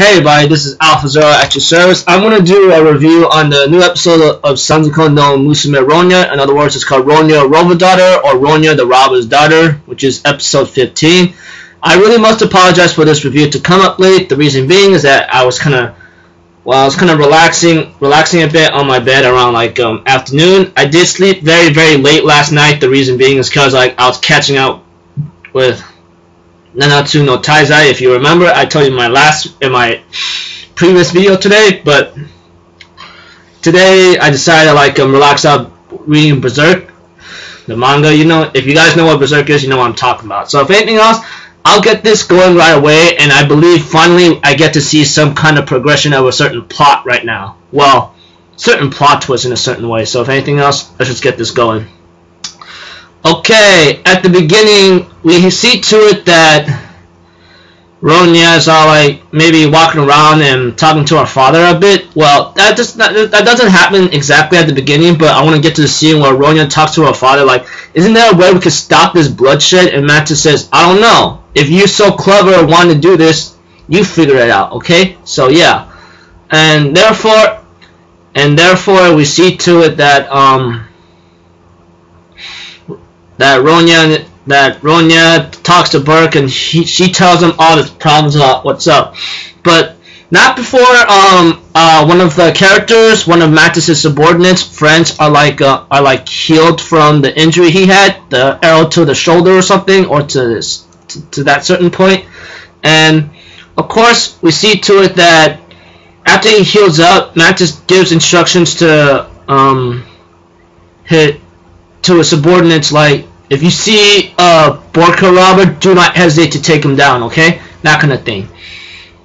Hey everybody, this is Alpha Zero at your service. I'm going to do a review on the new episode of Sanzoku no Musume Ronja. In other words, it's called Ronja, Rover's Daughter, or Ronja, the Robber's Daughter, which is episode 15. I really must apologize for this review to come up late. The reason being is that I was kind of relaxing a bit on my bed around afternoon. I did sleep very late last night. The reason being is because I was catching up with Nanatsu no Taizai. If you remember, I told you in my previous video today, but today I decided to relax out reading Berserk, the manga. You know, if you guys know what Berserk is, you know what I'm talking about. So if anything else, I'll get this going right away, and I believe finally I get to see some kind of progression of a certain plot right now. Well, certain plot twist in a certain way. So if anything else, let's just get this going. Okay, at the beginning, we see to it that Ronja is all maybe walking around and talking to her father a bit. Well, that doesn't happen exactly at the beginning, but I want to get to the scene where Ronja talks to her father isn't there a way we could stop this bloodshed? And Matsu says, I don't know. If you're so clever and want to do this, you figure it out, okay? So yeah. And therefore we see to it that Ronja talks to Burke, and she tells him all his problems about what's up, but not before one of the characters, one of Mattis's subordinates, friends, are healed from the injury he had, the arrow to the shoulder or something, or to that certain point. And of course we see to it that after he heals up, Mattis gives instructions to his subordinates if you see a Borka robber, do not hesitate to take him down, okay? That kind of thing.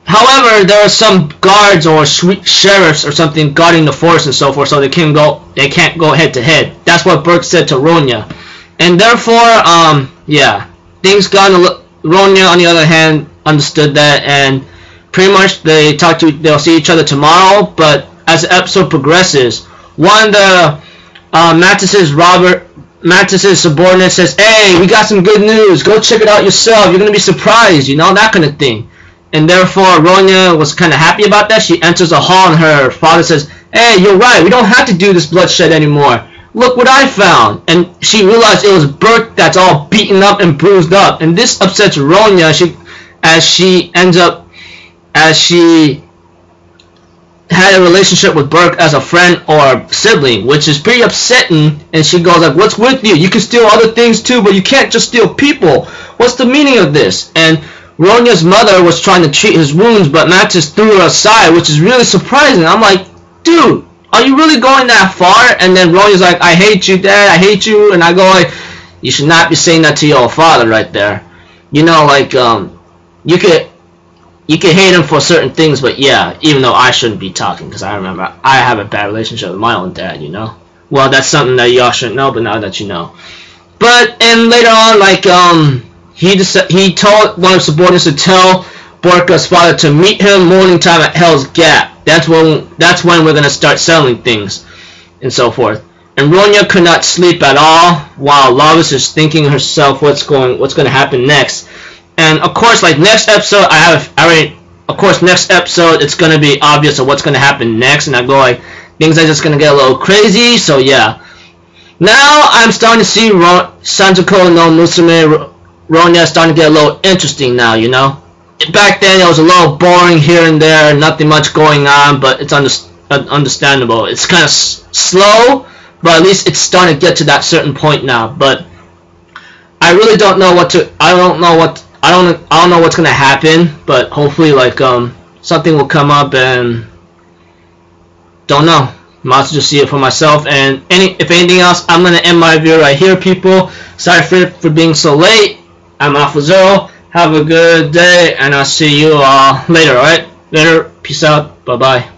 However, there are some guards or sheriffs or something guarding the forest and so forth, so they can't go head to head. That's what Burke said to Ronja. And therefore, yeah, things got Ronja, on the other hand, understood that, and pretty much they'll see each other tomorrow. But as the episode progresses, one of the Mattis's subordinate says, hey, we got some good news, go check it out yourself, you're gonna be surprised, you know, that kind of thing. And therefore Ronja was kind of happy about that. She enters a hall and her father says, hey, you're right, we don't have to do this bloodshed anymore, look what I found. And she realized it was Burke that's all beaten up and bruised up, and this upsets Ronja as she had a relationship with Burke as a friend or sibling, which is pretty upsetting. And she goes what's with you? You can steal other things too, but you can't just steal people. What's the meaning of this? And Ronja's mother was trying to treat his wounds, but Mattis threw her aside, which is really surprising. I'm like, dude, are you really going that far? And then Ronja's like, I hate you, Dad, I hate you. And I go you should not be saying that to your father right there. You know, you could hate him for certain things, but yeah, even though I shouldn't be talking, because I remember I have a bad relationship with my own dad, you know. Well, that's something that y'all shouldn't know, but now that you know. But and later on, he told one of his subordinates to tell Borka's father to meet him morning time at Hell's Gap. That's when we're gonna start selling things, and so forth. And Ronja could not sleep at all while Lovis is thinking herself what's gonna happen next. And of course, next episode, next episode, it's gonna be obvious of what's gonna happen next, and I go things are just gonna get a little crazy. So yeah, now I'm starting to see Sanzoku no Musume Ronja starting to get a little interesting now. You know, back then it was a little boring here and there, nothing much going on, but it's understandable. It's kind of slow, but at least it's starting to get to that certain point now. But I really don't know I don't know what's gonna happen, but hopefully something will come up, and don't know. Might just see it for myself. And if anything else, I'm gonna end my video right here, people. Sorry for being so late. I'm Alpha Zero. Have a good day, and I'll see you all later. Alright, later. Peace out. Bye bye.